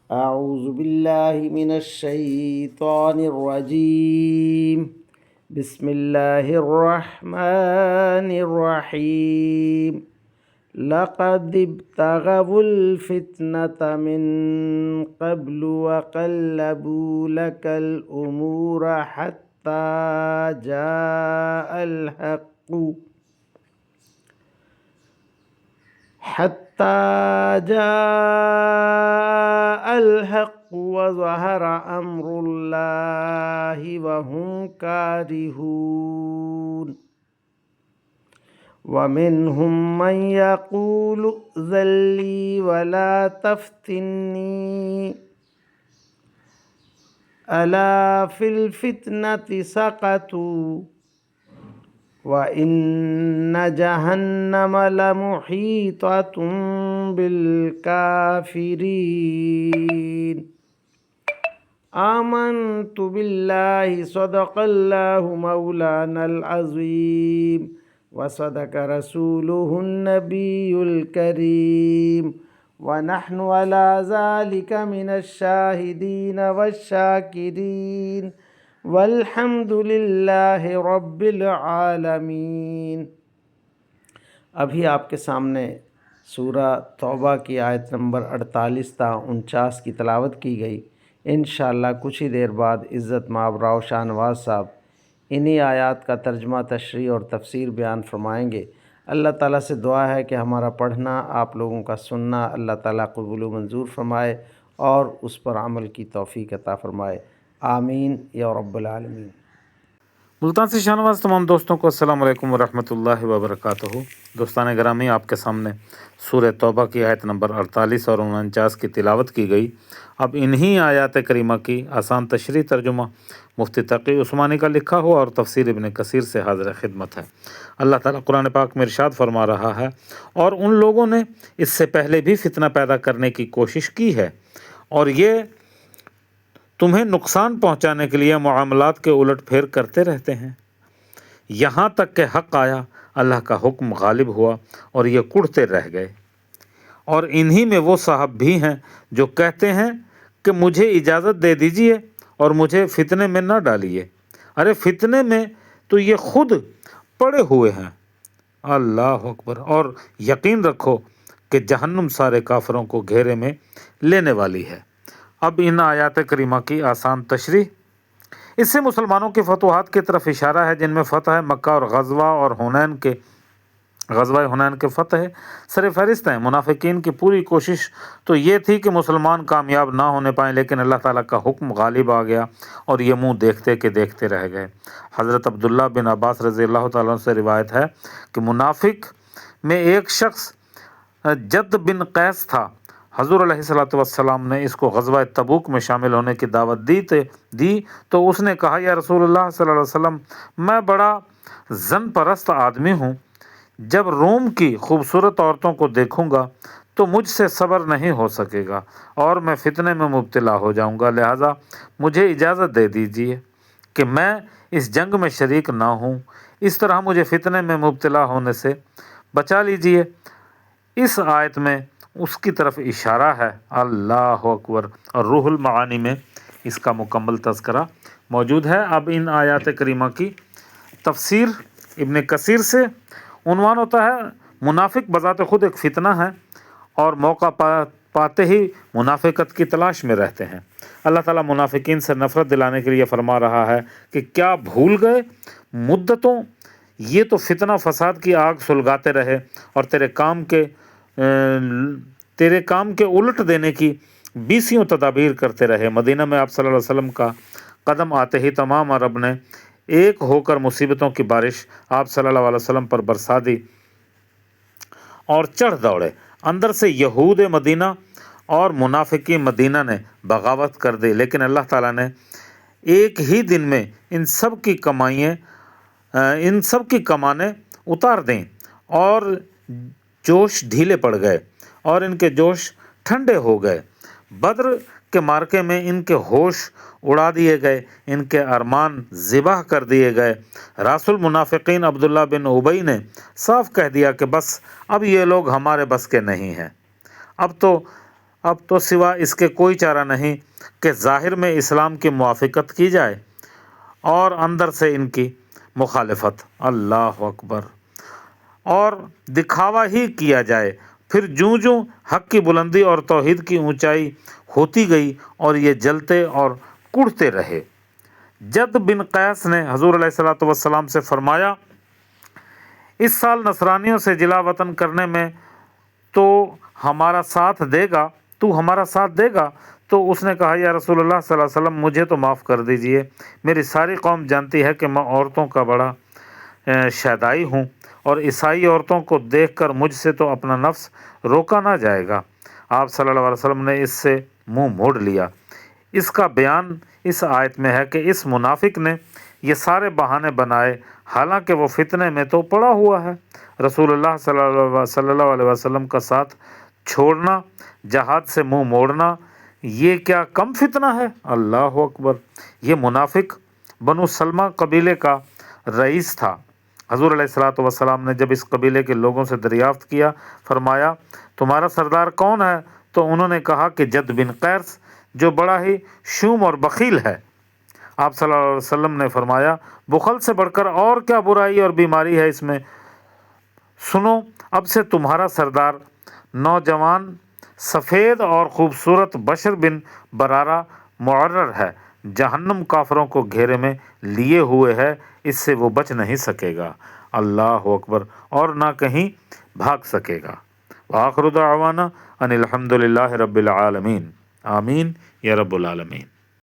أعوذ بالله من الشيطان الرجيم. بسم الله الرحمن الرحيم. لقد ابتغوا الفتنة من قبل وقلبوا لك الأمور جاء الحق حتى جاء الحق وظهر أمر الله وهم كارهون. ومنهم من يقول ائذن لي ولا تفتني ألا في الفتنة سقطوا وإن جهنم لمحيطة بالكافرين. آمنت بالله صدق الله مولانا العظيم وصدق رسوله النبي الكريم ونحن على ذلك من الشاهدين والشاكرين والحمد للہ رب العالمین. ابھی آپ کے سامنے سورہ توبہ کی آیت نمبر 48 تا 49 کی تلاوت کی گئی. انشاءاللہ کچھ ہی دیر بعد عزت مآب راؤ شاہ نواز صاحب انہی آیات کا ترجمہ، تشریح اور تفسیر بیان فرمائیں گے. اللہ تعالیٰ سے دعا ہے کہ ہمارا پڑھنا، آپ لوگوں کا سننا اللہ تعالیٰ قبول و منظور فرمائے اور اس پر عمل کی توفیق عطا فرمائے. آمین یا رب العالمین. ملتان سے شاہ نواز تمام دوستوں کو السلام علیکم ورحمۃ اللہ وبرکاتہ. دوستان گرامی، آپ کے سامنے سورہ توبہ کی آیت نمبر 48 اور 49 کی تلاوت کی گئی. اب انہی آیات کریمہ کی آسان تشریح ترجمہ مفتی تقی عثمانی کا لکھا ہوا اور تفسیر ابن کثیر سے حاضر خدمت ہے. اللہ تعالیٰ قرآن پاک میں ارشاد فرما رہا ہے، اور ان لوگوں نے اس سے پہلے بھی فتنہ پیدا کرنے کی کوشش کی ہے اور یہ تمہیں نقصان پہنچانے کے لیے معاملات کے الٹ پھیر کرتے رہتے ہیں، یہاں تک کہ حق آیا، اللہ کا حکم غالب ہوا اور یہ کڑتے رہ گئے. اور انہی میں وہ صاحب بھی ہیں جو کہتے ہیں کہ مجھے اجازت دے دیجئے اور مجھے فتنے میں نہ ڈالیے. ارے فتنے میں تو یہ خود پڑے ہوئے ہیں. اللہ اکبر. اور یقین رکھو کہ جہنم سارے کافروں کو گھیرے میں لینے والی ہے. اب ان آیات کریمہ کی آسان تشریح. اس سے مسلمانوں کی فتوحات کی طرف اشارہ ہے جن میں فتح مکہ اور غزوہ حنین کے فتح سر فہرست ہیں. منافقین کی پوری کوشش تو یہ تھی کہ مسلمان کامیاب نہ ہونے پائیں، لیکن اللہ تعالیٰ کا حکم غالب آ گیا اور یہ منہ دیکھتے کہ دیکھتے رہ گئے. حضرت عبداللہ بن عباس رضی اللہ تعالیٰ عنہ سے روایت ہے کہ منافق میں ایک شخص جد بن قیس تھا. حضور علیہ السلام نے اس کو غزوہ تبوک میں شامل ہونے کی دعوت دی تو اس نے کہا، یا رسول اللہ صلی اللہ علیہ وسلم، میں بڑا زن پرست آدمی ہوں، جب روم کی خوبصورت عورتوں کو دیکھوں گا تو مجھ سے صبر نہیں ہو سکے گا اور میں فتنے میں مبتلا ہو جاؤں گا، لہٰذا مجھے اجازت دے دیجیے کہ میں اس جنگ میں شریک نہ ہوں، اس طرح مجھے فتنے میں مبتلا ہونے سے بچا لیجیے. اس آیت میں اس کی طرف اشارہ ہے. اللہ اکبر. اور روح المعانی میں اس کا مکمل تذکرہ موجود ہے. اب ان آیات کریمہ کی تفسیر ابن کثیر سے عنوان ہوتا ہے، منافق بذات خود ایک فتنہ ہے اور موقع پاتے ہی منافقت کی تلاش میں رہتے ہیں. اللہ تعالیٰ منافقین سے نفرت دلانے کے لیے فرما رہا ہے کہ کیا بھول گئے مدتوں یہ تو فتنہ فساد کی آگ سلگاتے رہے اور تیرے کام کے الٹ دینے کی 20 تدابیر کرتے رہے. مدینہ میں آپ صلی اللہ علیہ وسلم کا قدم آتے ہی تمام عرب نے ایک ہو کر مصیبتوں کی بارش آپ صلی اللہ علیہ وسلم پر برسا دی اور چڑھ دوڑے. اندر سے یہود مدینہ اور منافقی مدینہ نے بغاوت کر دی، لیکن اللہ تعالیٰ نے ایک ہی دن میں ان سب کی کمانیں اتار دیں اور جوش ڈھیلے پڑ گئے اور ان کے جوش ٹھنڈے ہو گئے. بدر کے مارکے میں ان کے ہوش اڑا دیے گئے، ان کے ارمان ذبح کر دیے گئے. راس المنافقین عبداللہ بن ابی نے صاف کہہ دیا کہ بس اب یہ لوگ ہمارے بس کے نہیں ہیں، اب تو اب تو سوا اس کے کوئی چارہ نہیں کہ ظاہر میں اسلام کی موافقت کی جائے اور اندر سے ان کی مخالفت، اللہ اکبر، اور دکھاوا ہی کیا جائے۔ پھر جوں جوں حق کی بلندی اور توحید کی اونچائی ہوتی گئی اور یہ جلتے اور کڑتے رہے۔ جد بن قیس نے حضور علیہ الصلوۃ والسلام سے فرمایا، اس سال نصرانیوں سے جلا وطن کرنے میں تو ہمارا ساتھ دے گا تو اس نے کہا، یا رسول اللہ صلی اللہ علیہ وسلم، مجھے تو معاف کر دیجئے، میری ساری قوم جانتی ہے کہ میں عورتوں کا بڑا شیدائی ہوں، اور عیسائی عورتوں کو دیکھ کر مجھ سے تو اپنا نفس روکا نہ جائے گا۔ آپ صلی اللہ علیہ وسلم نے اس سے منہ موڑ لیا۔ اس کا بیان اس آیت میں ہے کہ اس منافق نے یہ سارے بہانے بنائے، حالانکہ وہ فتنے میں تو پڑا ہوا ہے۔ رسول اللہ صلی اللہ علیہ وسلم کا ساتھ چھوڑنا، جہاد سے منہ موڑنا، یہ کیا کم فتنہ ہے؟ اللہ اکبر۔ یہ منافق بنو سلمہ قبیلے کا رئیس تھا۔ حضور علیہ الصلوۃ والسلام نے جب اس قبیلے کے لوگوں سے دریافت کیا، فرمایا، تمہارا سردار کون ہے؟ تو انہوں نے کہا کہ جد بن قیس، جو بڑا ہی شوم اور بخیل ہے۔ آپ صلی اللہ علیہ وسلم نے فرمایا، بخل سے بڑھ کر اور کیا برائی اور بیماری ہے اس میں؟ سنو، اب سے تمہارا سردار نوجوان، سفید اور خوبصورت بشر بن برارہ معرر ہے، جہنم کافروں کو گھیرے میں لیے ہوئے ہے، اس سے وہ بچ نہیں سکے گا، اللہ اکبر، اور نہ کہیں بھاگ سکے گا۔ وآخر دعوانا ان الحمد للہ رب العالمین، آمین یا رب العالمین۔